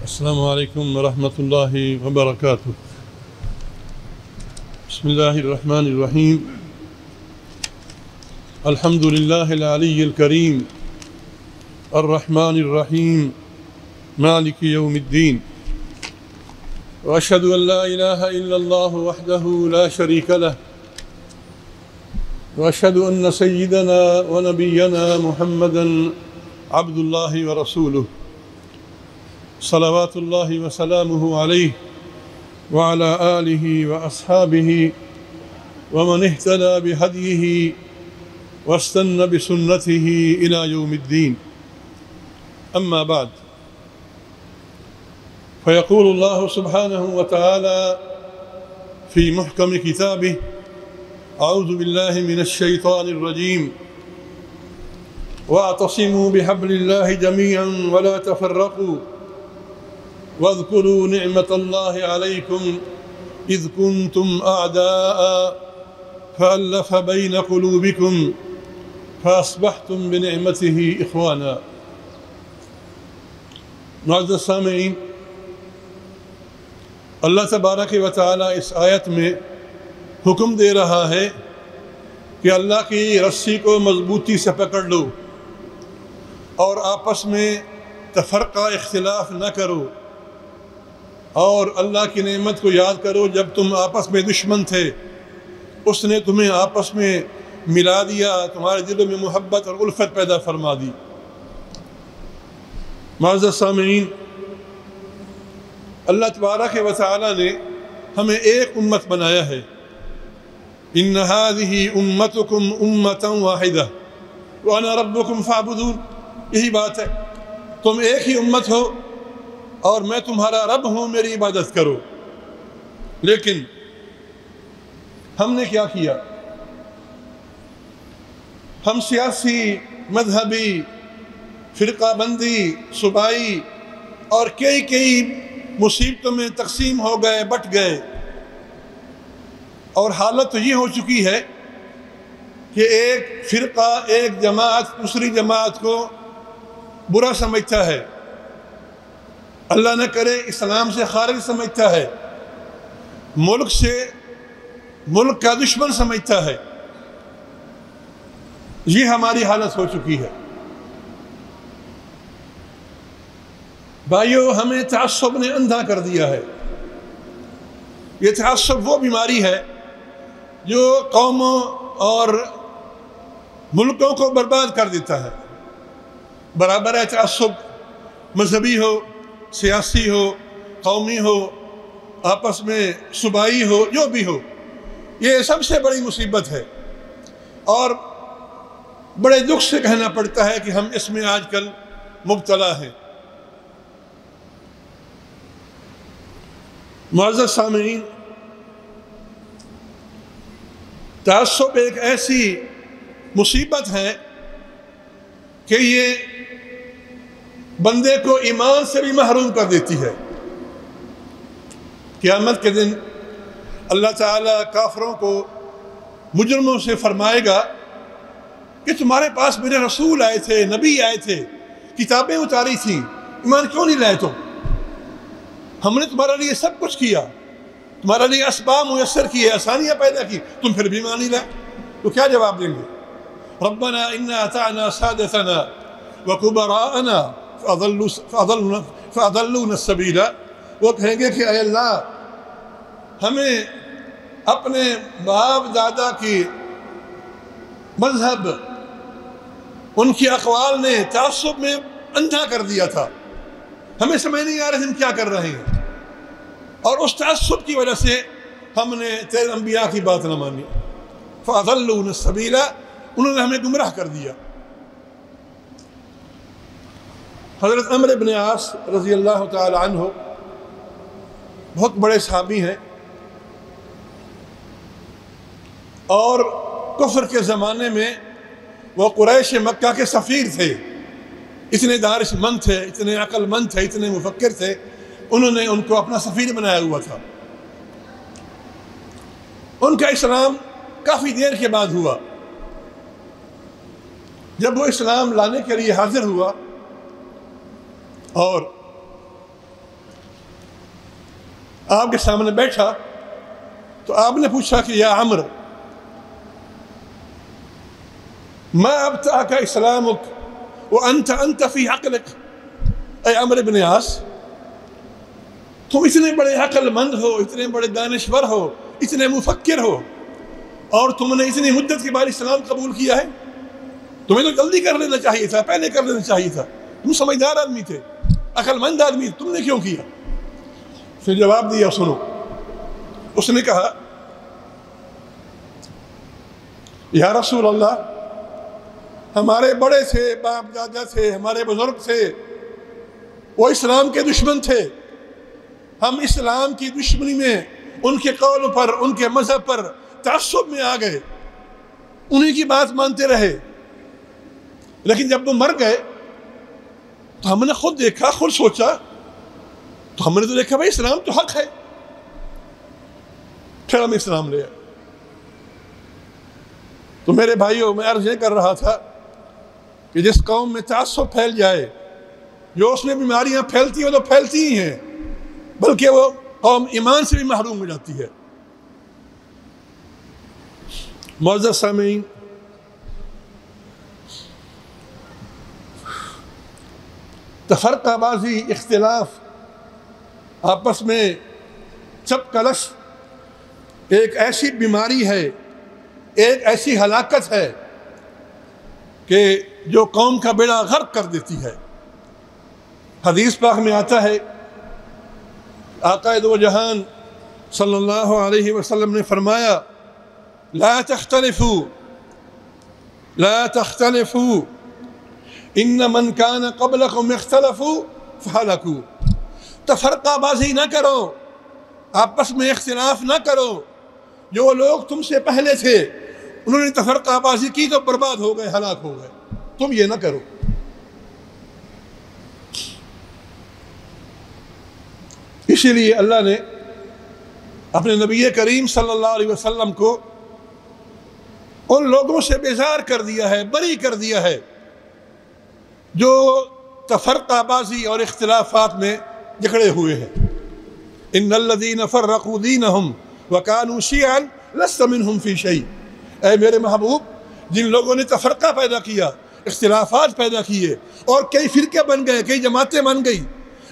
السلام عليكم ورحمة الله وبركاته. بسم الله الرحمن الرحيم. الحمد لله العلي الكريم الرحمن الرحيم مالك يوم الدين، وأشهد أن لا إله إلا الله وحده لا شريك له، وأشهد أن سيدنا ونبينا محمدا عبد الله ورسوله، صلوات الله وسلامه عليه وعلى آله وأصحابه ومن اهتدى بهديه واستنى بسنته إلى يوم الدين. أما بعد، فيقول الله سبحانه وتعالى في محكم كتابه: أعوذ بالله من الشيطان الرجيم، واعتصموا بحبل الله جميعا ولا تفرقوا واذكروا نعمة الله عليكم إذ كنتم أعداء فألف بين قلوبكم فأصبحتم بنعمته إخوانا. معزز سامعین، اللہ تبارک و تعالی اس آیت میں حکم دے رہا ہے کہ اللہ کی رسی کو مضبوطی سے پکڑ لو اور آپس میں تفرقہ اختلاف نہ کرو، اور اللہ کی نعمت کو یاد کرو جب تم آپس میں دشمن تھے، اس نے تمہیں آپس میں ملا دیا، تمہارے دلوں میں محبت اور الفت پیدا فرما دی۔ معزز سامعین، اللہ تبارک و تعالی نے ہمیں ایک امت بنایا ہے۔ ان هذه امتکم امۃ واحدہ وانا ربکم فاعبدون، یہی بات ہے، تم ایک ہی امت ہو اور میں تمہارا رب ہوں، میری عبادت کرو۔ لیکن ہم نے کیا کیا؟ ہم سیاسی، مذہبی، فرقہ بندی، صوبائی اور کئی مصیبتوں میں تقسیم ہو گئے، بٹ گئے، اور حالت تو یہ ہو چکی ہے کہ ایک فرقہ، ایک جماعت دوسری جماعت کو برا سمجھتا ہے، اللہ نہ کرے اسلام سے خارج سمجھتا ہے، ملک کا دشمن سمجھتا ہے۔ یہ ہماری حالت ہو چکی ہے۔ بھائیو، ہمیں تعصب نے اندھا کر دیا ہے۔ یہ تعصب وہ بیماری ہے جو قوموں اور ملکوں کو برباد کر دیتا ہے۔ برابر ہے تعصب، مذہبی ہو، سیاسی ہو، قومی ہو، آپس میں صوبائی ہو، جو بھی ہو، یہ سب سے بڑی مصیبت ہے، اور بڑے دکھ سے کہنا پڑتا ہے کہ ہم اس میں آج کل مبتلا ہیں۔ معزز سامعین، تعصب ایک ایسی مصیبت ہے کہ یہ بندے کو ایمان سے بھی محروم کر دیتی ہے۔ قیامت کے دن اللہ تعالیٰ کافروں کو، مجرموں سے فرمائے گا کہ تمہارے پاس میرے رسول آئے تھے، نبی آئے تھے، کتابیں اتاری تھیں، ایمان کیوں نہیں لائے تم؟ ہم نے تمہارے لیے سب کچھ کیا، تمہارے لیے اسباب میسر کیے، آسانیاں پیدا کی، تم پھر بھی ایمان نہیں لائے۔ تو کیا جواب دیں گے؟ ربنا انا اطعنا سادتنا وکبراءنا فاضلونا السبیل۔ وہ کہیں گے کہ اے اللہ، ہمیں اپنے باپ دادا کی مذہب، ان کی اقوال نے تعصب میں اندھا کر دیا تھا، ہمیں سمجھ نہیں آ رہا ہم کیا کر رہے ہیں، اور اس تعصب کی وجہ سے ہم نے تیرے انبیاء کی بات نہ مانی۔ فاضلونا السبیل، انہوں نے ہمیں گمراہ کر دیا۔ حضرت عمرو بن عاص رضی اللہ تعالی عنہ بہت بڑے صحابی ہیں، اور کفر کے زمانے میں وہ قریش مکہ کے سفیر تھے، اتنے دانش مند تھے، اتنے عقل مند تھے، اتنے مفکر تھے، انہوں نے ان کو اپنا سفیر بنایا ہوا تھا۔ ان کا اسلام کافی دیر کے بعد ہوا۔ جب وہ اسلام لانے کے لیے حاضر ہوا اور آپ کے سامنے بیٹھا تو آپ نے پوچھا کہ یا عمر ما ابتعک اسلامک وانت فی عقلک، اے عمر بن عاص تم اتنے بڑے عقل مند ہو، اتنے بڑے دانشور ہو، اتنے مفکر ہو، اور تم نے اتنی مدت کے بعد اسلام قبول کیا ہے؟ تمہیں تو جلدی کر لینا چاہیے تھا، پہلے کر لینا چاہیے تھا، تم سمجھدار آدمی تھے، عقل مند آدمی، تم نے کیوں کیا؟ پھر جواب دیا، سنو، اس نے کہا یا رسول اللہ ہمارے بڑے تھے، باپ دادا تھے، ہمارے بزرگ تھے، وہ اسلام کے دشمن تھے، ہم اسلام کی دشمنی میں ان کے قول پر، ان کے مذہب پر تعصب میں آ گئے، انہی کی بات مانتے رہے، لیکن جب وہ مر گئے تو ہم نے خود دیکھا، خود سوچا، تو ہم نے تو دیکھا بھائی اسلام تو حق ہے، پھر ہم اسلام لے آئے۔ تو میرے بھائیوں، میں عرض یہ کر رہا تھا کہ جس قوم میں تعصب پھیل جائے، جو اس میں بیماریاں پھیلتی ہیں وہ تو پھیلتی ہی ہیں، بلکہ وہ قوم ایمان سے بھی محروم ہو جاتی ہے۔ معزز سامعین، تفرقہ بازی، اختلاف، آپس میں چپ کلش ایک ایسی بیماری ہے، ایک ایسی ہلاکت ہے کہ جو قوم کا بیڑا غرق کر دیتی ہے۔ حدیث پاک میں آتا ہے، آقا دو جہان صلی اللہ علیہ وسلم نے فرمایا لا تختلفوا لا تختلفوا ان من كان قبلكم اختلفوا فهلكوا، تفرقہ بازی نہ کرو، آپس میں اختلاف نہ کرو، جو لوگ تم سے پہلے تھے انہوں نے تفرقہ بازی کی تو برباد ہو گئے، ہلاک ہو گئے، تم یہ نہ کرو۔ اسی لیے اللہ نے اپنے نبی کریم صلی اللہ علیہ وسلم کو ان لوگوں سے بیزار کر دیا ہے، بری کر دیا ہے جو تفرقہ بازی اور اختلافات میں جکڑے ہوئے ہیں۔ ان الذین فرقوا دینہم وکانوا شیعا لست منہم فی شیء، اے میرے محبوب، جن لوگوں نے تفرقہ پیدا کیا، اختلافات پیدا کیے اور کئی فرقے بن گئے، کئی جماعتیں بن گئی،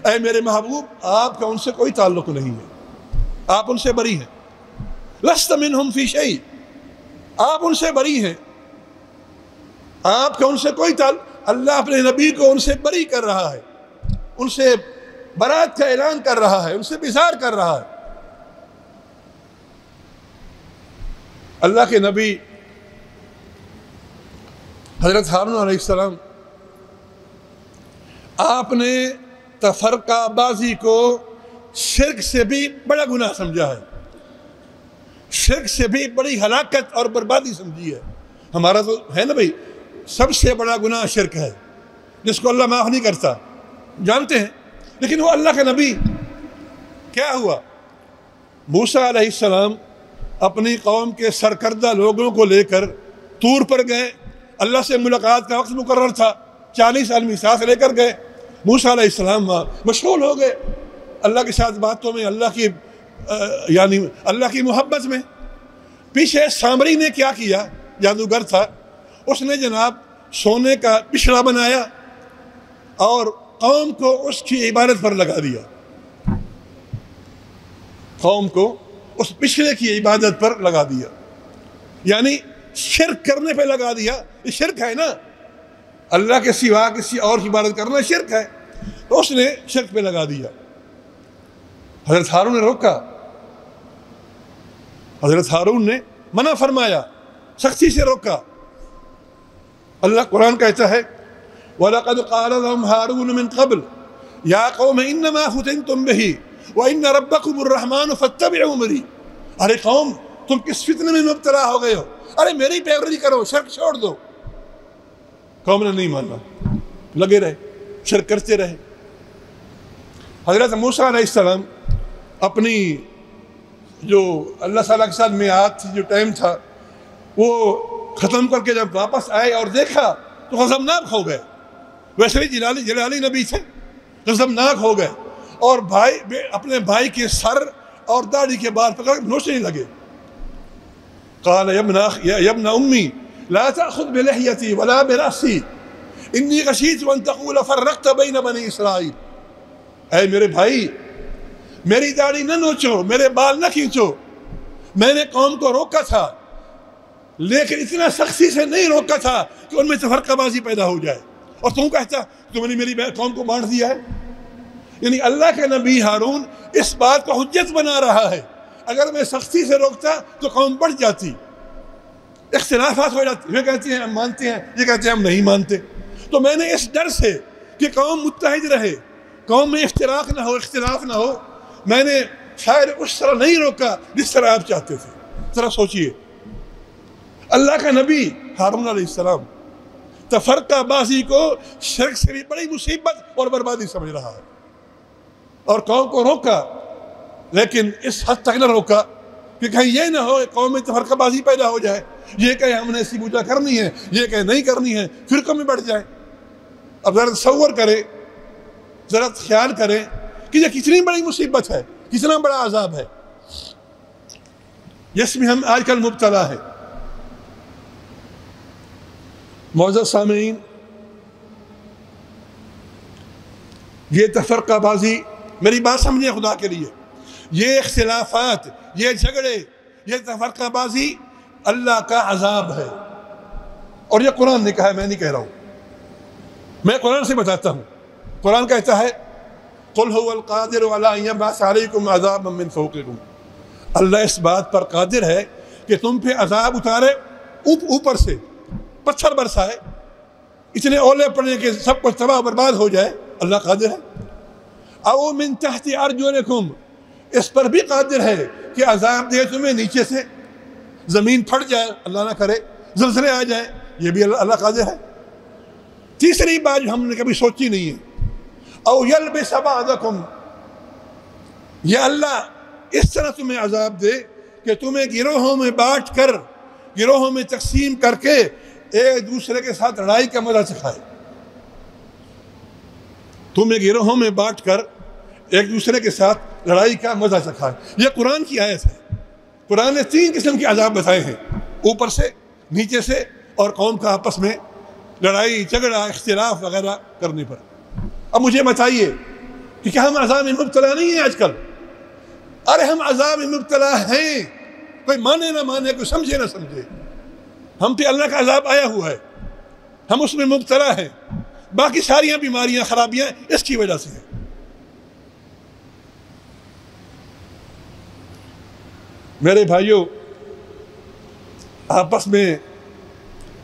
اے میرے محبوب آپ کا ان سے کوئی تعلق نہیں ہے، آپ ان سے بری ہیں۔ لست منہم فی شیء، آپ ان سے بری ہیں، آپ کا ان سے کوئی تعلق۔ اللہ اپنے نبی کو ان سے بری کر رہا ہے، ان سے برات کا اعلان کر رہا ہے، ان سے بیزار کر رہا ہے۔ اللہ کے نبی حضرت ہارون علیہ السلام، آپ نے تفرقہ بازی کو شرک سے بھی بڑا گناہ سمجھا ہے، شرک سے بھی بڑی ہلاکت اور بربادی سمجھی ہے۔ ہمارا تو ہے نا بھائی، سب سے بڑا گناہ شرک ہے، جس کو اللہ معاف نہیں کرتا، جانتے ہیں، لیکن وہ اللہ کے نبی، کیا ہوا؟ موسیٰ علیہ السلام اپنی قوم کے سرکردہ لوگوں کو لے کر طور پر گئے، اللہ سے ملاقات کا وقت مقرر تھا، 40 آدمی ساتھ لے کر گئے، موسیٰ علیہ السلام وہاں مشغول ہو گئے اللہ کے ساتھ باتوں میں، اللہ کی محبت میں۔ پیچھے سامری نے کیا کیا؟ جادوگر تھا، اس نے جناب سونے کا پچھڑا بنایا اور قوم کو اس کی عبادت پر لگا دیا، قوم کو اس پچھڑے کی عبادت پر لگا دیا، یعنی شرک کرنے پہ لگا دیا۔ یہ شرک ہے نا، اللہ کے سوا کسی اور کی عبادت کرنا شرک ہے، تو اس نے شرک پہ لگا دیا۔ حضرت ہارون نے روکا، حضرت ہارون نے منع فرمایا، سختی سے روکا۔ اللہ قرآن کہتا ہے وَلَقَدْ قَالَ لَهُمْ هَارُونُ مِنْ قَبْلُ يَا قَوْمَ إِنَّمَا فُتِنْتُمْ بِهِ وَإِنَّ رَبَّكُمُ الرَّحْمَنُ فَاتَّبِعُوا أَمْرِي، ارے قوم تم کس فتنے میں مبتلا ہو گئے ہو، ارے میری پیروی کرو، شرک چھوڑ دو۔ قوم نے نہیں مانا، لگے رہے، شرک کرتے رہے۔ حضرت موسیٰ علیہ السلام اپنی جو اللہ تعالیٰ کے ساتھ میعاد جو ٹائم تھا وہ ختم کر کے جب واپس آئے اور دیکھا تو غضبناک ہو گئے، ویسے بھی جلالی نبی تھے، غضبناک ہو گئے اور اپنے بھائی کے سر اور داڑھی کے بال پکڑ کے نوچنے لگے. قال یا ابن امی لا تأخذ بلحیتی ولا برأسی انی خشیت ان تقول فرقت بین بنی اسرائیل. اے میرے بھائی میری داڑھی نہ نوچو، میرے بال نہ کھینچو. میں نے قوم کو روکا تھا لیکن اتنا سختی سے نہیں روکا تھا کہ ان میں تفرقہ بازی پیدا ہو جائے. اور تم کہتا تم نے میری قوم کو بانٹ دیا ہے. یعنی اللہ کے نبی ہارون اس بات کو حجت بنا رہا ہے اگر میں سختی سے روکتا تو قوم بڑھ جاتی، اختلافات ہو جاتے. یہ کہتے ہیں ہم مانتے ہیں، یہ کہتے ہیں ہم نہیں مانتے. تو میں نے اس ڈر سے کہ قوم متحد رہے، قوم میں افتراق نہ ہو، اختلاف نہ ہو، میں نے شاید اس طرح نہیں روکا جس طرح آپ چاہتے تھے. ذرا سوچئے اللہ کا نبی ہارون علیہ السلام تفرقہ بازی کو شرک سے بھی بڑی مصیبت اور بربادی سمجھ رہا ہے اور قوم کو روکا، لیکن اس حد تک نہ روکا کہ کہیں یہ نہ ہو قوم میں تفرقہ بازی پیدا ہو جائے، یہ کہے ہم نے ایسی پوجا کرنی ہے، یہ کہے نہیں کرنی ہے، فرقوں میں بڑھ جائے. اب ذرا تصور کرے، ذرا خیال کریں کہ یہ کتنی بڑی مصیبت ہے، کتنا بڑا عذاب ہے جس میں ہم آج کل مبتلا ہے. معزز سامعین، یہ تفرقہ بازی، میری بات سمجھیں خدا کے لیے، یہ اختلافات، یہ جھگڑے، یہ تفرقہ بازی اللہ کا عذاب ہے. اور یہ قرآن نے کہا ہے، میں نہیں کہہ رہا ہوں، میں قرآن سے بتاتا ہوں. قرآن کہتا ہے قُلْ هُوَ الْقَادِرُ عَلَىٰ أَن يَبْعَثَ عَلَيْكُمْ عَذَابًا مِّن فَوْقِكُمْ. اللہ اس بات پر قادر ہے کہ تم پہ عذاب اتارے اوپر سے، پتھر برسائے، اتنے اولے پڑنے کہ سب کچھ تباہ برباد ہو جائے. اللہ قادر ہے. او من تحت ارجلکم، اس پر بھی قادر ہے کہ عذاب دے تمہیں نیچے سے، زمین پھٹ جائے، اللہ نہ کرے، زلزلے آ جائیں، یہ بھی اللہ قادر ہے. تیسری بات جو ہم نے کبھی سوچی نہیں ہے، او یلبس بعضکم، یا اللہ اس طرح تمہیں عذاب دے کہ تمہیں گروہوں میں بانٹ کر، گروہوں میں تقسیم کر کے ایک دوسرے کے ساتھ لڑائی کا مزہ سکھائے. تمہیں گروہوں میں بانٹ کر ایک دوسرے کے ساتھ لڑائی کا مزہ سکھائے. یہ قرآن کی آیت ہے. قرآن نے 3 قسم کے عذاب بتائے ہیں، اوپر سے، نیچے سے اور قوم کا آپس میں لڑائی جھگڑا اختلاف وغیرہ کرنے پر. اب مجھے بتائیے کہ کیا ہم عذاب میں مبتلا نہیں ہیں آج کل؟ ارے ہم عذاب میں مبتلا ہیں، کوئی مانے نہ مانے، کوئی سمجھے نہ سمجھے، ہم پہ اللہ کا عذاب آیا ہوا ہے، ہم اس میں مبتلا ہیں. باقی ساری بیماریاں خرابیاں اس کی وجہ سے ہیں. میرے بھائیوں، آپس میں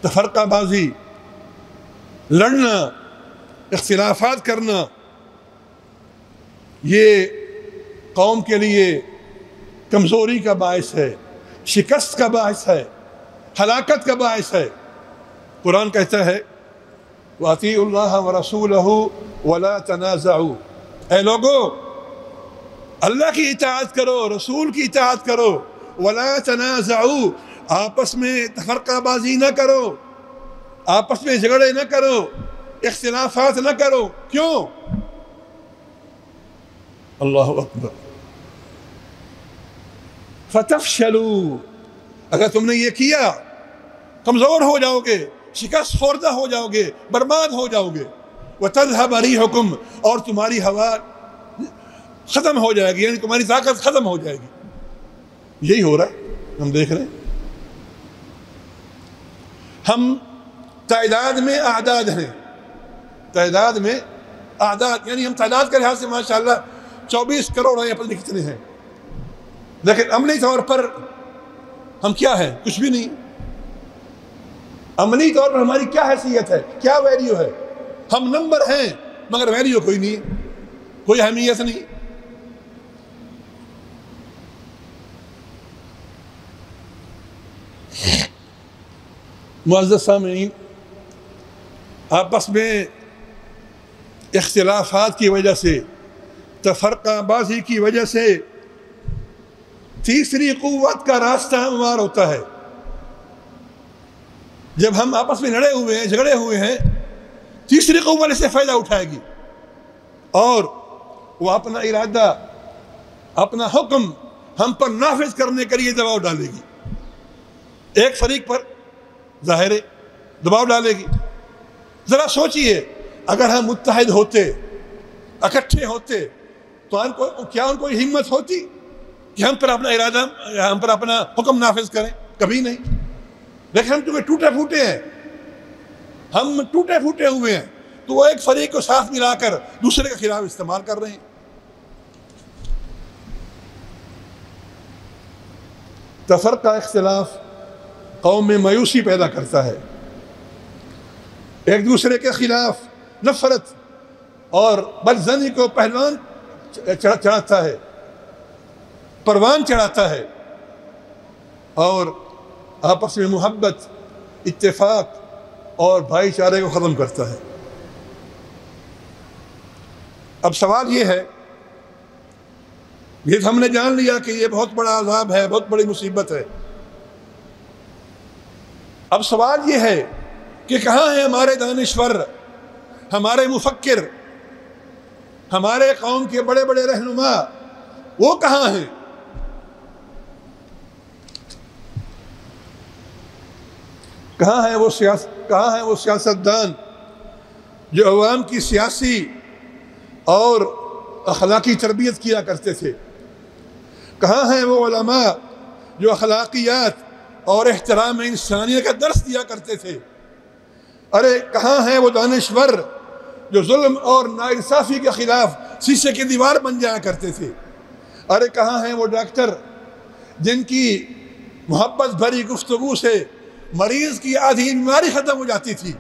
تفرقہ بازی، لڑنا، اختلافات کرنا، یہ قوم کے لیے کمزوری کا باعث ہے، شکست کا باعث ہے، ہلاکت کا باعث ہے. قرآن کہتا ہے وَأَطِيعُوا اللَّهَ وَرَسُولَهُ وَلَا تَنَازَعُوا. اے لوگو، اللہ کی اطاعت کرو، رسول کی اطاعت کرو. وَلَا تَنَازَعُوا، آپس میں تفرقہ بازی نہ کرو، آپس میں جھگڑے نہ کرو، اختلافات نہ کرو. کیوں؟ اللہ اکبر. فَتَفْشَلُوا، اگر تم نے یہ کیا کمزور ہو جاؤ گے، شکست خوردہ ہو جاؤ گے، برباد ہو جاؤ گے. وَتَذْهَبَ رِيحُكُمْ، اور تمہاری ہوا ختم ہو جائے گی، یعنی تمہاری طاقت ختم ہو جائے گی. یہی ہو رہا ہے، ہم دیکھ رہے ہیں. ہم تعداد میں اعداد ہیں، تعداد میں اعداد، یعنی ہم تعداد کے لحاظ سے ماشاءاللہ 24 کروڑ ہیں، پتہ نہیں کتنے ہیں، لیکن عملی طور پر ہم کیا ہیں؟ کچھ بھی نہیں. عملی طور پر ہماری کیا حیثیت ہے، کیا ویلیو ہے؟ ہم نمبر ہیں مگر ویلیو کوئی نہیں، کوئی اہمیت نہیں. معزز سامعین، آپس میں اختلافات کی وجہ سے، تفرقہ بازی کی وجہ سے تیسری قوت کا راستہ ہموار ہوتا ہے. جب ہم آپس میں لڑے ہوئے ہیں، جھگڑے ہوئے ہیں، تیسری قوت اس سے فائدہ اٹھائے گی اور وہ اپنا ارادہ، اپنا حکم ہم پر نافذ کرنے کے لیے دباؤ ڈالے گی، ایک فریق پر ظاہر دباؤ ڈالے گی۔ ذرا سوچئے اگر ہم متحد ہوتے، اکٹھے ہوتے، تو کیا ان کو یہ ہمت ہوتی کہ ہم پر اپنا ارادہ، ہم پر اپنا حکم نافذ کریں؟ کبھی نہیں۔ لیکن ہم چونکہ ٹوٹے پھوٹے ہیں، ہم ٹوٹے پھوٹے ہوئے ہیں، تو وہ ایک فریق کو ساتھ ملا کر دوسرے کے خلاف استعمال کر رہے ہیں۔ تفرقہ اختلاف قوم میں مایوسی پیدا کرتا ہے، ایک دوسرے کے خلاف نفرت اور بدظنی کو پہلوان چڑھاتا ہے، پروان چڑھاتا ہے، اور آپس میں محبت، اتفاق اور بھائی چارے کو ختم کرتا ہے۔ اب سوال یہ ہے، یہ ہم نے جان لیا کہ یہ بہت بڑا عذاب ہے، بہت بڑی مصیبت ہے۔ اب سوال یہ ہے کہ کہاں ہیں ہمارے دانشور، ہمارے مفکر، ہمارے قوم کے بڑے بڑے رہنما؟ وہ کہاں ہیں؟ کہاں ہیں وہ سیاستدان جو عوام کی سیاسی اور اخلاقی تربیت کیا کرتے تھے؟ کہاں ہیں وہ علماء جو اخلاقیات اور احترام انسانیت کا درس دیا کرتے تھے؟ ارے کہاں ہیں وہ دانشور جو ظلم اور ناانصافی کے خلاف شیشے کی دیوار بن جایا کرتے تھے؟ ارے کہاں ہیں وہ ڈاکٹر جن کی محبت بھری گفتگو سے مریض کی آدھی بیماری ختم ہو جاتی تھی؟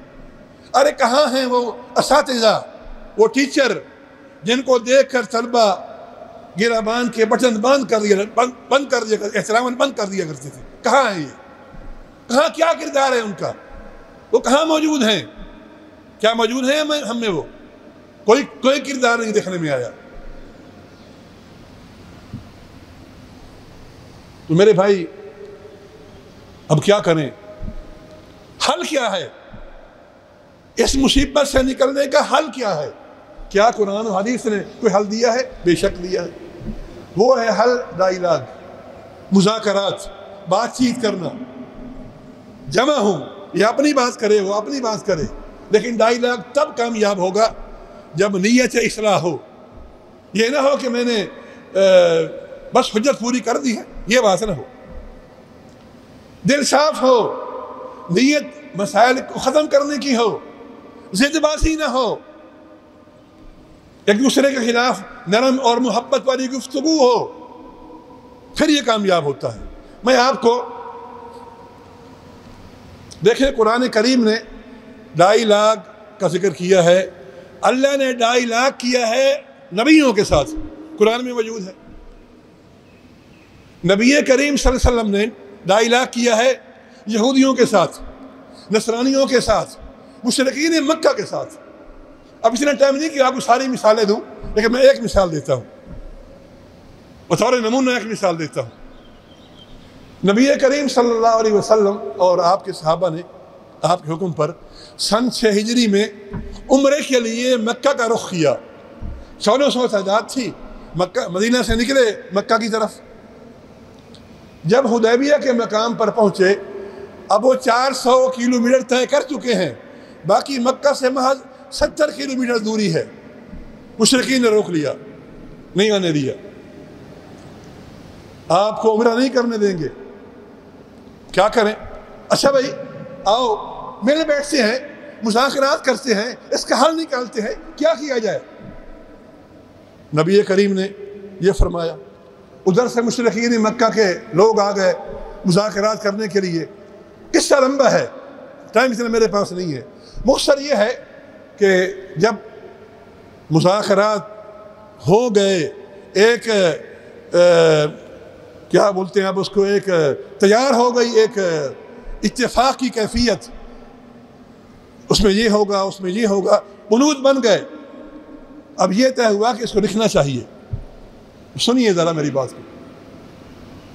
ارے کہاں ہیں وہ اساتذہ، وہ ٹیچر جن کو دیکھ کر طلبہ گرہ باندھ کے بٹن بند کر دیا احترام بند کر دیا کرتے تھے؟ کہاں ہیں یہ؟ کہاں کیا کردار ہے ان کا؟ وہ کہاں موجود ہیں؟ کیا موجود ہیں ہم میں؟ وہ کوئی کردار نہیں دیکھنے میں آیا۔ تو میرے بھائی اب کیا کریں؟ حل کیا ہے؟ اس مصیبت سے نکلنے کا حل کیا ہے؟ کیا قرآن و حدیث نے کوئی حل دیا ہے؟ بے شک دیا ہے۔ وہ ہے حل ڈائیلاگ، مذاکرات، بات چیت کرنا، جمع ہوں، یہ اپنی بات کرے، وہ اپنی بات کرے۔ لیکن ڈائیلاگ تب کامیاب ہوگا جب نیت اصلاح ہو۔ یہ نہ ہو کہ میں نے بس حجت پوری کر دی ہے، یہ بات نہ ہو۔ دل صاف ہو، نیت مسائل کو ختم کرنے کی ہو، ضد بازی نہ ہو، ایک دوسرے کے خلاف نرم اور محبت والی گفتگو ہو، پھر یہ کامیاب ہوتا ہے۔ میں آپ کو دیکھیں، قرآن کریم نے ڈائیلاگ کا ذکر کیا ہے، اللہ نے ڈائیلاگ کیا ہے نبیوں کے ساتھ، قرآن میں موجود ہے۔ نبی کریم صلی اللہ علیہ وسلم نے ڈائیلاگ کیا ہے یہودیوں کے ساتھ، نصرانیوں کے ساتھ، مشرکین مکہ کے ساتھ۔ اب اتنا ٹائم نہیں کہ آپ کو ساری مثالیں دوں، لیکن میں ایک مثال دیتا ہوں، بطور نمونہ ایک مثال دیتا ہوں۔ نبی کریم صلی اللہ علیہ وسلم اور آپ کے صحابہ نے آپ کے حکم پر سن 6 ہجری میں عمرے کے لیے مکہ کا رخ کیا۔ 1400 تعداد تھی، مدینہ سے نکلے مکہ کی طرف۔ جب حدیبیہ کے مقام پر پہنچے، اب وہ 400 کلومیٹر طے کر چکے ہیں، باقی مکہ سے محض 70 کلومیٹر دوری ہے۔ مشرکین نے روک لیا، نہیں آنے دیا، آپ کو عمرہ نہیں کرنے دیں گے۔ کیا کریں؟ اچھا بھائی آؤ مل بیٹھتے ہیں، مذاکرات کرتے ہیں، اس کا حل نکالتے ہیں، کیا کیا جائے؟ نبی کریم نے یہ فرمایا۔ ادھر سے مشرکین مکہ کے لوگ آ گئے مذاکرات کرنے کے لیے۔ قصہ لمبا ہے، ٹائم اتنا میرے پاس نہیں ہے۔ مختصر یہ ہے کہ جب مذاکرات ہو گئے، ایک کیا بولتے ہیں اب اس کو، ایک تیار ہو گئی ایک اتفاق کی کیفیت، اس میں یہ ہوگا، اس میں یہ ہوگا، بنود بن گئے۔ اب یہ طے ہوا کہ اس کو لکھنا چاہیے۔ سنیے ذرا میری بات کو،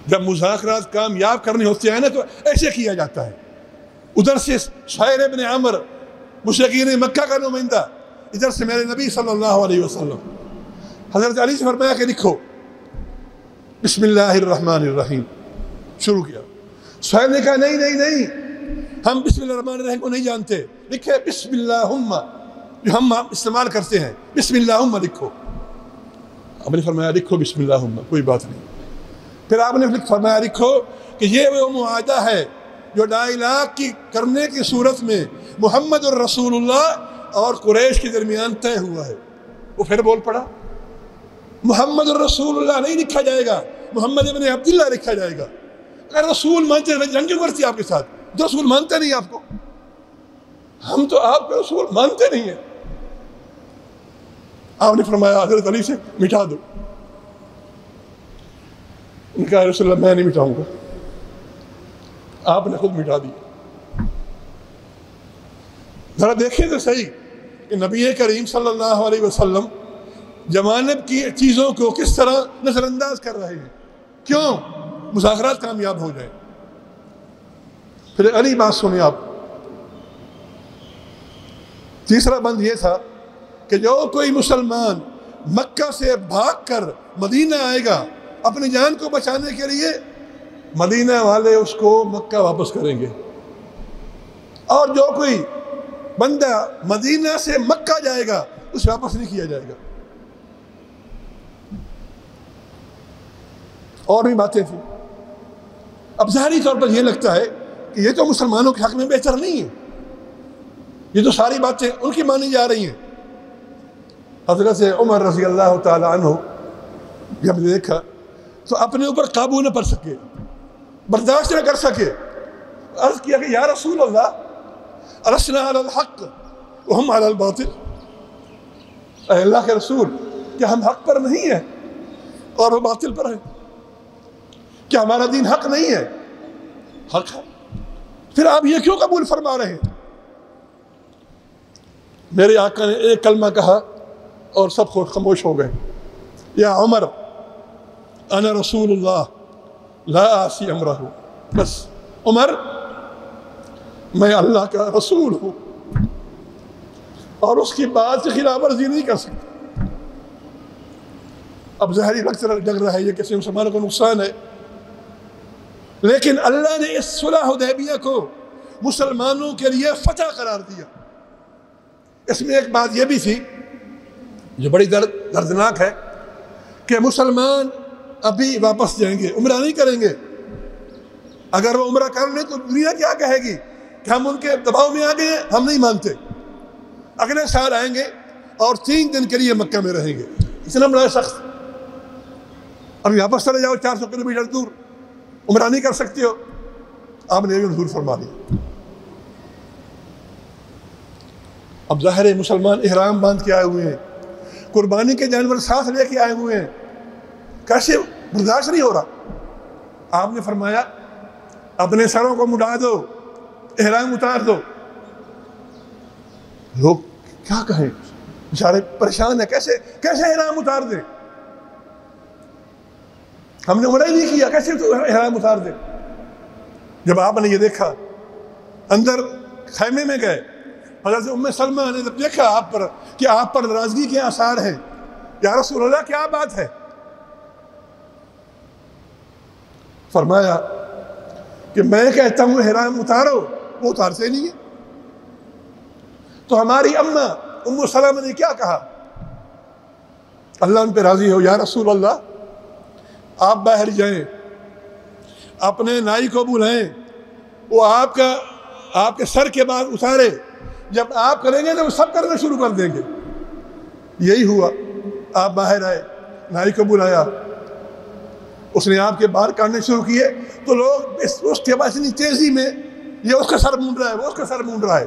جب مذاکرات کامیاب کرنے ہوتے ہیں نا تو ایسے کیا جاتا ہے۔ ادھر سے سہیل ابن عمر مشرکین مکہ کا نمائندہ، ادھر سے میرے نبی صلی اللہ علیہ وسلم، حضرت علی سے فرمایا کہ لکھو۔ بسم اللہ الرحمن الرحیم شروع کیا. صہیب نے کہا نہیں نہیں نہیں، ہم بسم اللہ الرحمن الرحیم کو نہیں جانتے، لکھے بسم اللہم جو ہم استعمال کرتے ہیں، بسم اللہم لکھو. آپ نے فرمایا لکھو بسم اللہم، کوئی بات نہیں. پھر آپ نے فرمایا لکھو کہ یہ وہ معاہدہ ہے جو لا الہ کی کرنے کی صورت میں محمد الرسول اللہ اور قریش کے درمیان طے ہوا ہے. وہ پھر بول پڑا محمد الرسول اللہ نہیں لکھا جائے گا، محمد ابن عبداللہ لکھا جائے گا. اگر رسول مانتے ہیں جنگ کیوں کرتی آپ کے ساتھ؟ تو رسول مانتے نہیں آپ کو، ہم تو آپ کے رسول مانتے نہیں ہیں. آپ نے فرمایا حضرت علی سے مٹا دو. ان کا رسول اللہ میں نہیں مٹاؤں گا، آپ نے خود مٹا دی. ذرا دیکھیں تو صحیح کہ نبی کریم صلی اللہ علیہ وسلم جوانب کی چیزوں کو کس طرح نظر انداز کر رہے ہیں. کیوں؟ مذاکرات کامیاب ہو جائیں. پھر علی بات سنیں آپ. تیسرا بند یہ تھا کہ جو کوئی مسلمان مکہ سے بھاگ کر مدینہ آئے گا اپنی جان کو بچانے کے لیے، مدینہ والے اس کو مکہ واپس کریں گے. اور جو کوئی بندہ مدینہ سے مکہ جائے گا اسے واپس نہیں کیا جائے گا. اور بھی باتیں تھیں. اب ظاہری طور پر یہ لگتا ہے کہ یہ تو مسلمانوں کے حق میں بہتر نہیں ہے، یہ تو ساری باتیں ان کی مانی جا رہی ہیں. حضرت عمر رضی اللہ تعالی عنہ جب دیکھا تو اپنے اوپر قابو نہ پا سکے، برداشت نہ کر سکے. عرض کیا کہ یا رسول اللہ السنا علی الحق وہم علی الباطل. اے اللہ کے رسول، کیا ہم حق پر نہیں ہیں اور وہ باطل پر ہیں؟ کیا ہمارا دین حق نہیں ہے؟ حق ہے. پھر آپ یہ کیوں قبول فرما رہے ہیں؟ میرے آقا نے ایک کلمہ کہا اور سب خاموش ہو گئے. یا عمر انا رسول اللہ لا اعصی امرہ. بس عمر، میں اللہ کا رسول ہوں اور اس کی بات کی خلاف ورزی نہیں کر سکتا. اب ظاہری لگ رہا ہے یہ کسی مسلمانوں کو نقصان ہے، لیکن اللہ نے اس صلح حدیبیہ کو مسلمانوں کے لیے فتح قرار دیا. اس میں ایک بات یہ بھی تھی جو بڑی دردناک ہے کہ مسلمان ابھی واپس جائیں گے، عمرہ نہیں کریں گے. اگر وہ عمرہ کر لیں تو دنیا کیا کہے گی کہ ہم ان کے دباؤ میں آ گئے ہیں، ہم نہیں مانتے. اگلے سال آئیں گے اور 3 دن کے لیے مکہ میں رہیں گے. اتنا بڑا سخت. ابھی واپس چلے جاؤ 400 کلومیٹر دور، عمرہ نہیں کر سکتے ہو. آپ نے بھی حضور فرما دیا. اب ظاہر ہے مسلمان احرام باندھ کے آئے ہوئے ہیں، قربانی کے جانور ساتھ لے کے آئے ہوئے ہیں، کیسے برداشت نہیں ہو رہا. آپ نے فرمایا اپنے سروں کو مڈا دو، احرام اتار دو. لوگ کیا کہیں، بیچارے پریشان ہیں، کیسے احرام اتار دیں؟ ہم نے عمرہ ہی نہیں کیا، کیسے احرام اتار دیں؟ جب آپ نے یہ دیکھا، اندر خیمے میں گئے، حضرت ام سلمہ نے جب دیکھا آپ پر کہ آپ پر ناراضگی کے آثار ہیں، یا رسول اللہ کیا بات ہے؟ فرمایا کہ میں کہتا ہوں احرام اتارو، وہ اتارتے نہیں ہیں. تو ہماری اماں ام سلمہ نے کیا کہا؟ اللہ ان پہ راضی ہو، یا رسول اللہ آپ باہر جائیں، اپنے نائی کو بلائیں، وہ آپ کے سر کے بعد اتارے. جب آپ کریں گے تو وہ سب کرنا شروع کر دیں گے. یہی ہوا. آپ باہر آئے، نائی کو بلایا، اس نے آپ کے بال کاٹنے شروع کیے تو لوگ اس کے بعد اتنی تیزی میں یہ اس کا سر مونڈ رہا ہے، وہ اس کا سر مونڈ رہا ہے.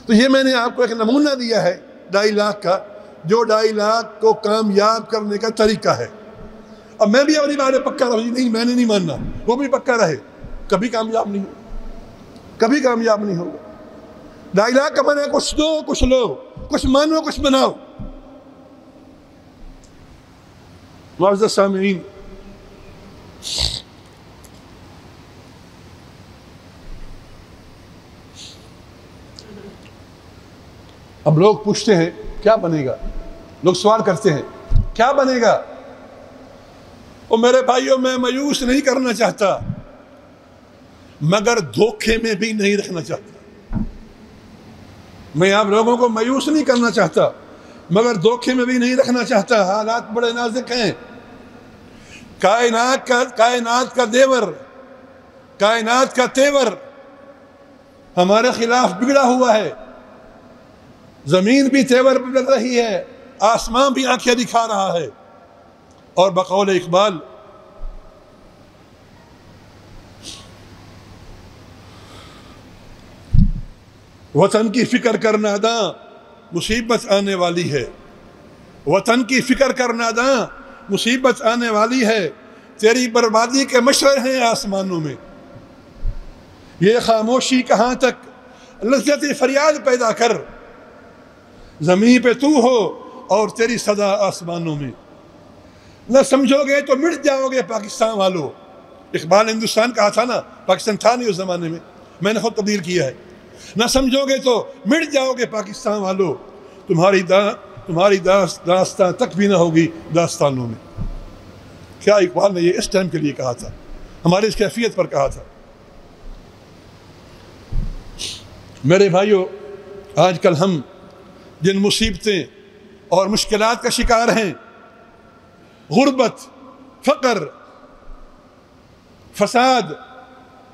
تو یہ میں نے آپ کو ایک نمونہ دیا ہے 2.5 لاکھ کا، جو 2.5 لاکھ کو کامیاب کرنے کا طریقہ ہے. اب میں بھی اپنی بات پکا رہا، نہیں میں نے نہیں ماننا، وہ بھی پکا رہے، کبھی کامیاب نہیں ہوگا، کبھی کامیاب نہیں ہوگا. 2.5 لاکھ کا معنی ہے کچھ دو کچھ لو، کچھ مانو کچھ بناؤ. معزز سامعین، اب لوگ پوچھتے ہیں کیا بنے گا، لوگ سوال کرتے ہیں کیا بنے گا. اور میرے بھائیوں میں مایوس نہیں کرنا چاہتا مگر دھوکے میں بھی نہیں رکھنا چاہتا. میں آپ لوگوں کو مایوس نہیں کرنا چاہتا مگر دھوکے میں بھی نہیں رکھنا چاہتا. حالات بڑے نازک ہیں. کائنات کا تیور ہمارے خلاف بگڑا ہوا ہے. زمین بھی تیور بگڑ رہی ہے, آسمان بھی آنکھیں دکھا رہا ہے. اور بقول اقبال وطن کی فکر کر ناداں مصیبت آنے والی ہے. وطن کی فکر کر ناداں مصیبت آنے والی ہے. تیری بربادی کے مشعل ہیں آسمانوں میں. یہ خاموشی کہاں تک لذت فریاد پیدا کر. زمین پہ تو ہو اور تیری صدا آسمانوں میں. نہ سمجھو گے تو مٹ جاؤ گے پاکستان والو. اقبال ہندوستان کہا تھا نا, پاکستان تھا نہیں اس زمانے میں نے خود تبدیل کیا ہے. نہ سمجھو گے تو مٹ جاؤ گے پاکستان والو. تمہاری داستان تک بھی نہ ہوگی داستانوں میں. کیا اقبال نے یہ اس ٹائم کے لیے کہا تھا, ہماری اس کیفیت پر کہا تھا. میرے بھائیوں, آج کل ہم جن مصیبتیں اور مشکلات کا شکار ہیں, غربت, فقر, فساد,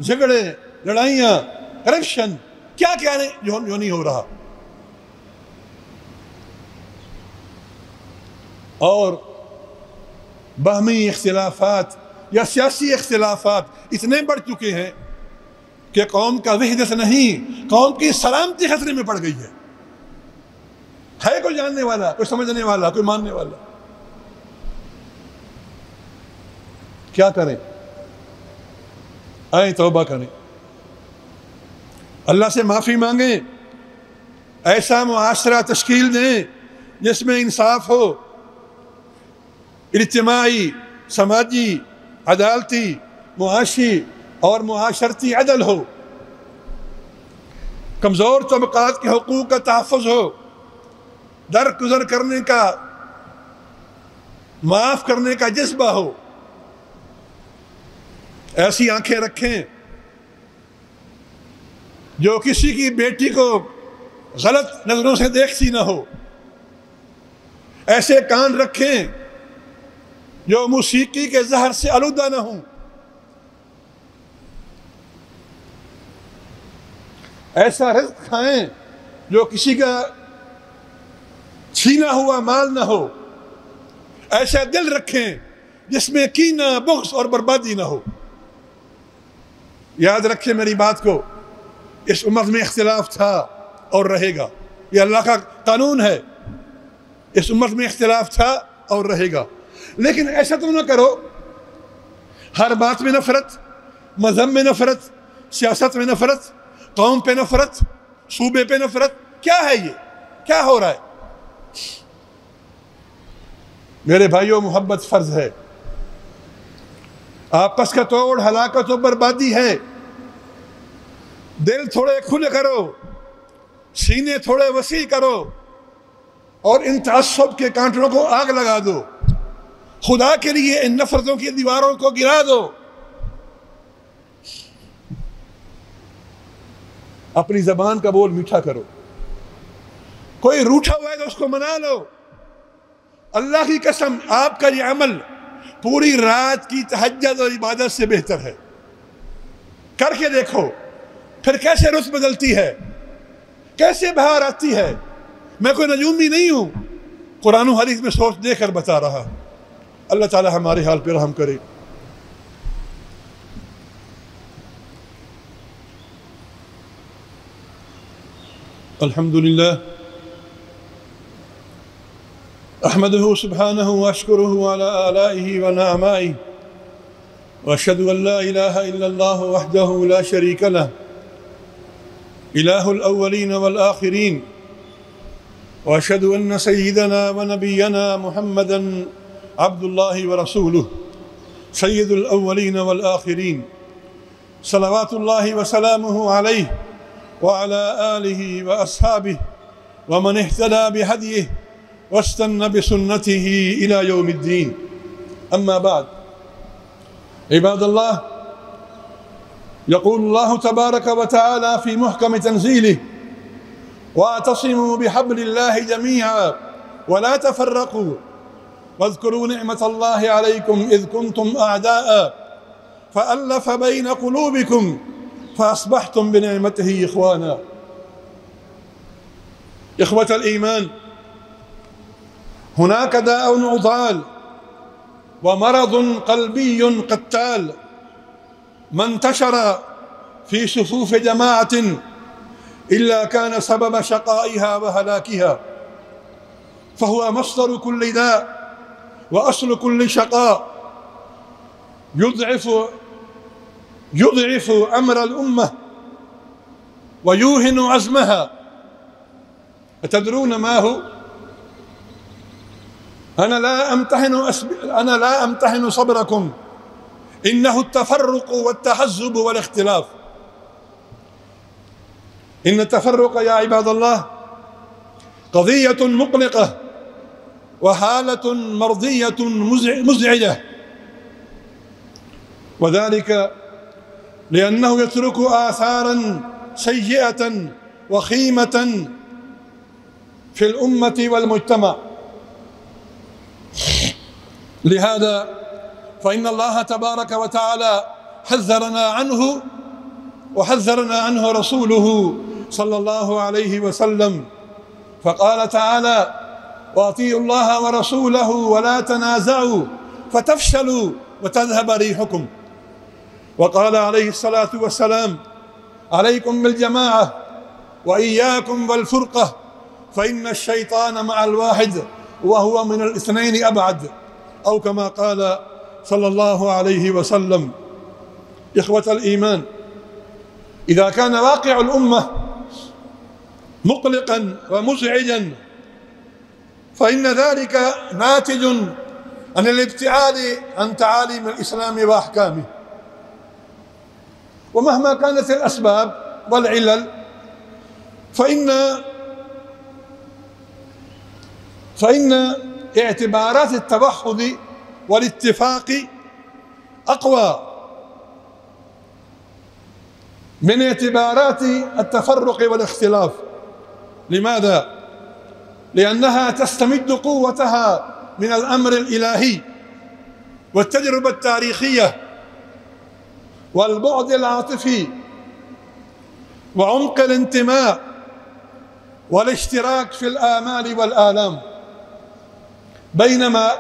جھگڑے, لڑائیاں, کرپشن, کیا نہیں جو نہیں ہو رہا. اور باہمی اختلافات یا سیاسی اختلافات اتنے بڑھ چکے ہیں کہ قوم کا وحدت نہیں, قوم کی سلامتی خطرے میں پڑ گئی ہے. ہے کوئی جاننے والا, کوئی سمجھنے والا, کوئی ماننے والا؟ کیا کریں؟ آئیں توبہ کریں, اللہ سے معافی مانگیں, ایسا معاشرہ تشکیل دیں جس میں انصاف ہو, اجتماعی, سماجی, عدالتی, معاشی اور معاشرتی عدل ہو, کمزور طبقات کے حقوق کا تحفظ ہو, درگزر کرنے کا, معاف کرنے کا جذبہ ہو. ایسی آنکھیں رکھیں جو کسی کی بیٹی کو غلط نظروں سے دیکھتی نہ ہو. ایسے کان رکھیں جو موسیقی کے زہر سے آلودہ نہ ہوں. ایسا رزق کھائیں جو کسی کا چھینا ہوا مال نہ ہو. ایسا دل رکھیں جس میں کینہ, بغض اور بربادی نہ ہو. یاد رکھیں میری بات کو, اس امت میں اختلاف تھا اور رہے گا, یہ اللہ کا قانون ہے. اس امت میں اختلاف تھا اور رہے گا, لیکن ایسا تم نہ کرو ہر بات میں نفرت, مذہب میں نفرت, سیاست میں نفرت, قوم پہ نفرت, صوبے پہ نفرت. کیا ہے یہ؟ کیا ہو رہا ہے؟ میرے بھائیوں, محبت فرض ہے. آپس کا توڑ ہلاکت و بربادی ہے. دل تھوڑے کھلے کرو, سینے تھوڑے وسیع کرو اور ان تعصب کے کانٹوں کو آگ لگا دو. خدا کے لیے ان نفرتوں کی دیواروں کو گرا دو. اپنی زبان کا بول میٹھا کرو. کوئی روٹھا ہوا ہے تو اس کو منا لو. اللہ کی قسم, آپ کا یہ عمل پوری رات کی تہجد اور عبادت سے بہتر ہے. کر کے دیکھو پھر کیسے رخ بدلتی ہے, کیسے بہار آتی ہے. میں کوئی نجومی نہیں ہوں, قرآن و حدیث میں سوچ دے کر بتا رہا. اللہ تعالی ہمارے حال پہ رحم کرے. الحمدللہ احمده سبحانه واشكره على آلائه ونعمائه واشهد ان لا اله الا الله وحده لا شريك له اله الاولين والاخرين واشهد ان سيدنا ونبينا محمدا عبد الله ورسوله سيد الاولين والاخرين صلوات الله وسلامه عليه وعلى آله واصحابه ومن اهتدى بهديه واستنى بسنته إلى يوم الدين. أما بعد, عباد الله، يقول الله تبارك وتعالى في محكم تنزيله: واعتصموا بحبل الله جميعا ولا تفرقوا واذكروا نعمة الله عليكم إذ كنتم أعداء فألف بين قلوبكم فأصبحتم بنعمته إخوانا. إخوة الإيمان، هناك داء عضال ومرض قلبي قتال ما انتشر في صفوف جماعة إلا كان سبب شقائها وهلاكها، فهو مصدر كل داء وأصل كل شقاء، يضعف أمر الأمة ويوهن عزمها. أتدرون ما هو؟ أنا لا أمتحن صبركم، إنه التفرق والتحزب والاختلاف. إن التفرق يا عباد الله قضية مقلقة وحالة مرضية مزعجة، وذلك لأنه يترك آثارا سيئة وخيمة في الأمة والمجتمع. لهذا فإن الله تبارك وتعالى حذرنا عنه وحذرنا عنه رسوله صلى الله عليه وسلم، فقال تعالى: وأطيعوا الله ورسوله ولا تنازعوا فتفشلوا وتذهب ريحكم. وقال عليه الصلاة والسلام: عليكم بالجماعة وإياكم والفرقة فإن الشيطان مع الواحد وهو من الاثنين أبعد، أو كما قال صلى الله عليه وسلم. إخوة الإيمان، إذا كان واقع الأمة مقلقا ومزعجا فإن ذلك ناتج عن الابتعاد عن تعاليم الإسلام وأحكامه. ومهما كانت الأسباب والعلل فإن اعتبارات التوحد والاتفاق أقوى من اعتبارات التفرق والاختلاف. لماذا؟ لأنها تستمد قوتها من الأمر الإلهي والتجربة التاريخية والبعد العاطفي وعمق الانتماء والاشتراك في الآمال والآلام، بينما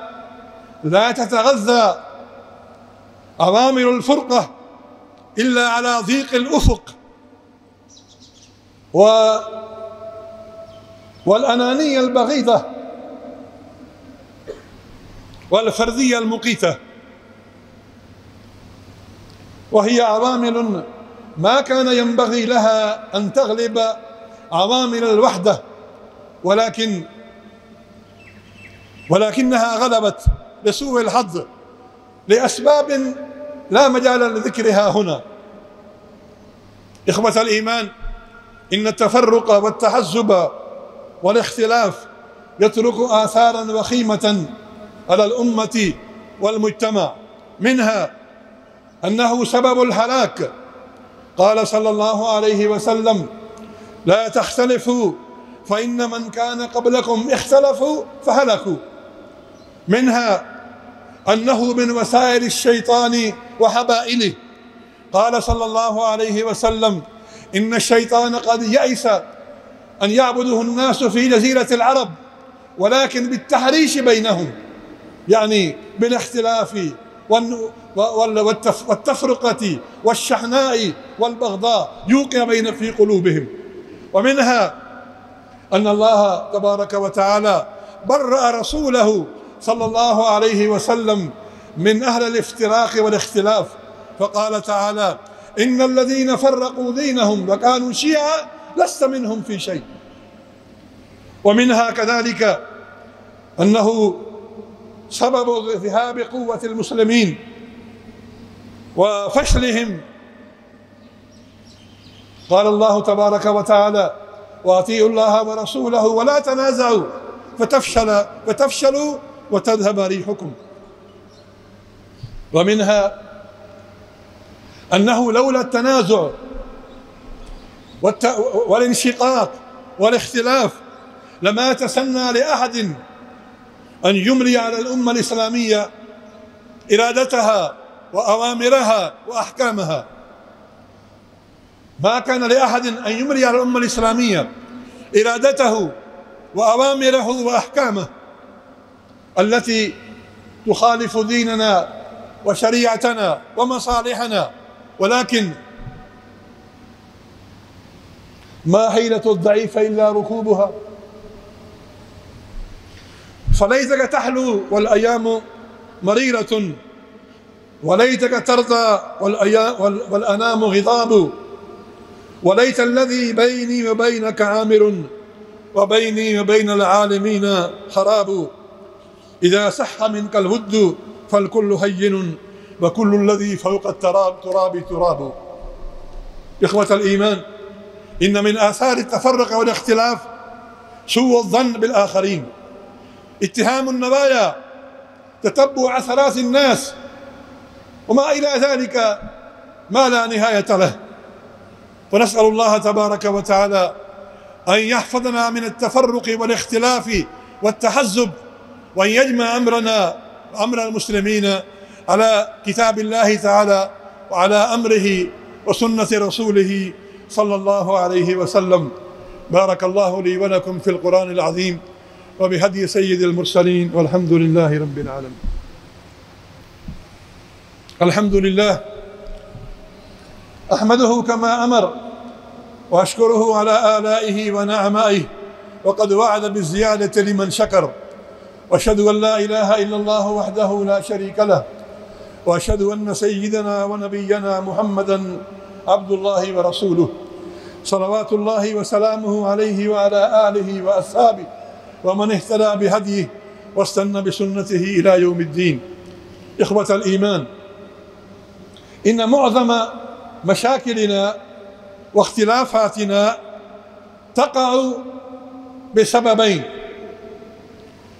لا تتغذى أوامر الفرقة إلا على ضيق الأفق والأنانية البغيضة والفردية المقيتة، وهي عوامل ما كان ينبغي لها أن تغلب عوامل الوحدة، ولكنها غلبت لسوء الحظ لأسباب لا مجال لذكرها هنا. إخوة الإيمان، إن التفرق والتحزب والاختلاف يترك آثارا وخيمة على الأمة والمجتمع، منها أنه سبب الهلاك. قال صلى الله عليه وسلم: لا تختلفوا فإن من كان قبلكم اختلفوا فهلكوا. منها أنه من وسائل الشيطان وحبائله. قال صلى الله عليه وسلم: إن الشيطان قد يئس أن يعبده الناس في جزيرة العرب، ولكن بالتحريش بينهم، يعني بالاختلاف والتفرقة والشحناء والبغضاء يوقع بين في قلوبهم. ومنها أن الله تبارك وتعالى برأ رسوله صلى الله عليه وسلم من أهل الافتراق والاختلاف، فقال تعالى: إن الذين فرقوا دينهم وكانوا شيعا لست منهم في شيء. ومنها كذلك أنه سبب ذهاب قوة المسلمين وفشلهم. قال الله تبارك وتعالى: وأطيعوا الله ورسوله ولا تنازعوا فتفشلوا وتذهب ريحكم. ومنها أنه لولا التنازع والانشقاق والاختلاف لما تسنى لأحد أن يملي على الأمة الإسلامية إرادتها وأوامرها وأحكامها. ما كان لأحد أن يملي على الأمة الإسلامية إرادته وأوامره وأحكامه التي تخالف ديننا وشريعتنا ومصالحنا، ولكن ما حيلة الضعيف إلا ركوبها. فليتك تحلو والأيام مريرة، وليتك ترضى والأنام غضاب، وليت الذي بيني وبينك عامر وبيني وبين العالمين خراب. إذا صح منك الود فالكل هين وكل الذي فوق التراب تراب. إخوة الإيمان، إن من آثار التفرق والاختلاف سوء الظن بالآخرين، اتهام النوايا، تتبع عثرات الناس، وما إلى ذلك ما لا نهاية له. ونسأل الله تبارك وتعالى أن يحفظنا من التفرق والاختلاف والتحزب، وأن يجمع أمر المسلمين على كتاب الله تعالى وعلى أمره وسنة رسوله صلى الله عليه وسلم. بارك الله لي ولكم في القرآن العظيم وبهدي سيد المرسلين، والحمد لله رب العالمين. الحمد لله أحمده كما أمر، وأشكره على آلائه ونعمائه، وقد وعد بالزيادة لمن شكر. وأشهد أن لا إله إلا الله وحده لا شريك له، وأشهد أن سيدنا ونبينا محمدا عبد الله ورسوله، صلوات الله وسلامه عليه وعلى آله وأصحابه ومن اهتدى بهديه واستنى بسنته إلى يوم الدين. إخوة الإيمان، إن معظم مشاكلنا واختلافاتنا تقع بسببين: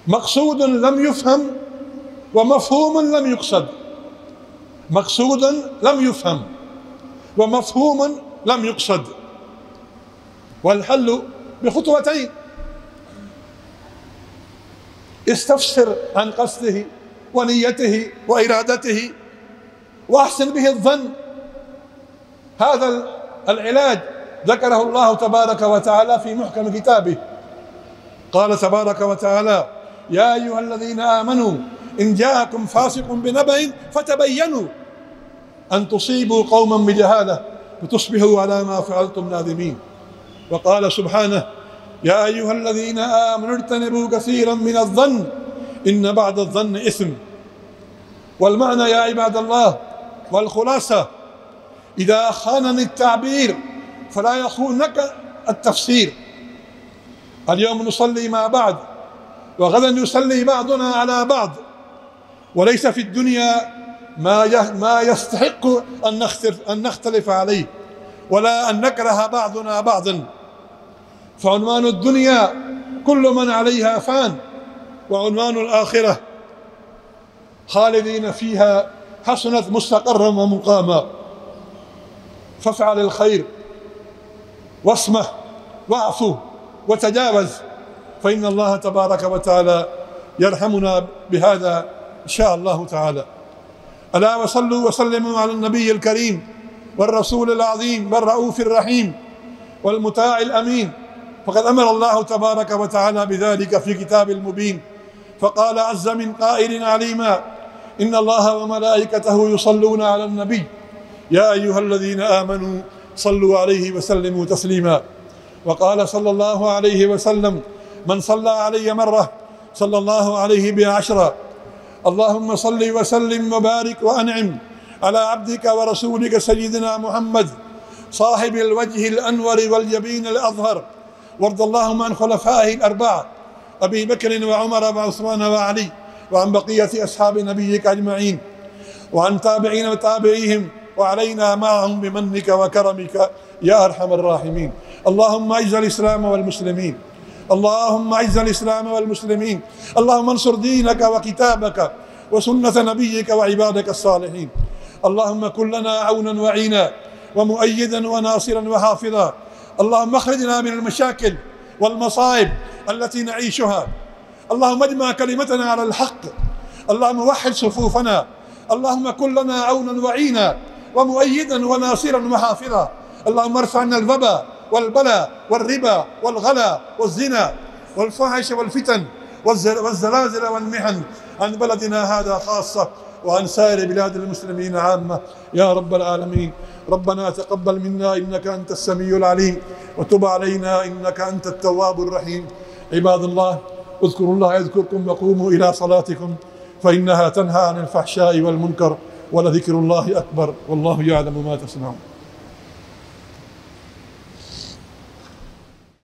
مقصود لم يفهم ومفهوم لم يقصد. مقصود لم يفهم ومفهوم لم يقصد، والحل بخطوتين: استفسر عن قصده ونيته وإرادته وأحسن به الظن. هذا العلاج ذكره الله تبارك وتعالى في محكم كتابه. قال تبارك وتعالى: يا أيها الذين آمنوا إن جاءكم فاسق بنبأ فتبينوا أن تصيبوا قوما بجهالة فتصبحوا على ما فعلتم نادمين. وقال سبحانه: يا أيها الذين آمنوا اجتنبوا كثيرا من الظن إن بعد الظن إثم. والمعنى يا عباد الله والخلاصة: إذا خانني التعبير فلا يخونك التفسير. اليوم نصلي مع بعض، وغدا يصلي بعضنا على بعض، وليس في الدنيا ما يستحق أن نختلف عليه، ولا أن نكره بعضنا بعضا. فعنوان الدنيا كل من عليها فان، وعنوان الآخرة خالدين فيها حسنت مستقرا ومقاما. فافعل الخير واسمح واعفو وتجاوز، فإن الله تبارك وتعالى يرحمنا بهذا إن شاء الله تعالى. ألا وصلوا وسلموا على النبي الكريم والرسول العظيم والرؤوف الرحيم والمطاع الأمين، فقد أمر الله تبارك وتعالى بذلك في كتاب المبين. فقال عز من قائل عليما: إن الله وملائكته يصلون على النبي يا أيها الذين آمنوا صلوا عليه وسلموا تسليما. وقال صلى الله عليه وسلم: من صلى علي مرة صلى الله عليه بها عشرا. اللهم صل وسلم وبارك وأنعم على عبدك ورسولك سيدنا محمد صاحب الوجه الأنور والجبين الأظهر، وارض اللهم عن خلفائه الأربعة أبي بكر وعمر وعثمان وعلي، وعن بقية أصحاب نبيك أجمعين، وعن تابعين وتابعيهم، وعلينا معهم بمنك وكرمك يا أرحم الراحمين. اللهم أعز الإسلام والمسلمين، اللهم أعز الإسلام والمسلمين، اللهم انصر دينك وكتابك وسنة نبيك وعبادك الصالحين. اللهم كن لنا عونا وعينا ومؤيدا وناصرا وحافظا. اللهم اخرجنا من المشاكل والمصائب التي نعيشها. اللهم اجمع كلمتنا على الحق. اللهم وحد صفوفنا. اللهم كن لنا عونا وعينا ومؤيدا وناصرا وحافظا. اللهم ارفع عنا الوباء والبلاء والربا والغلا والزنا والفحش والفتن والزلازل والمحن عن بلدنا هذا خاصة وعن سائر بلاد المسلمين عامة يا رب العالمين. ربنا تقبل منا إنك أنت السميع العليم وتب علينا إنك أنت التواب الرحيم. عباد الله، اذكروا الله يذكركم وقوموا إلى صلاتكم فإنها تنهى عن الفحشاء والمنكر ولذكر الله أكبر والله يعلم ما تصنعون.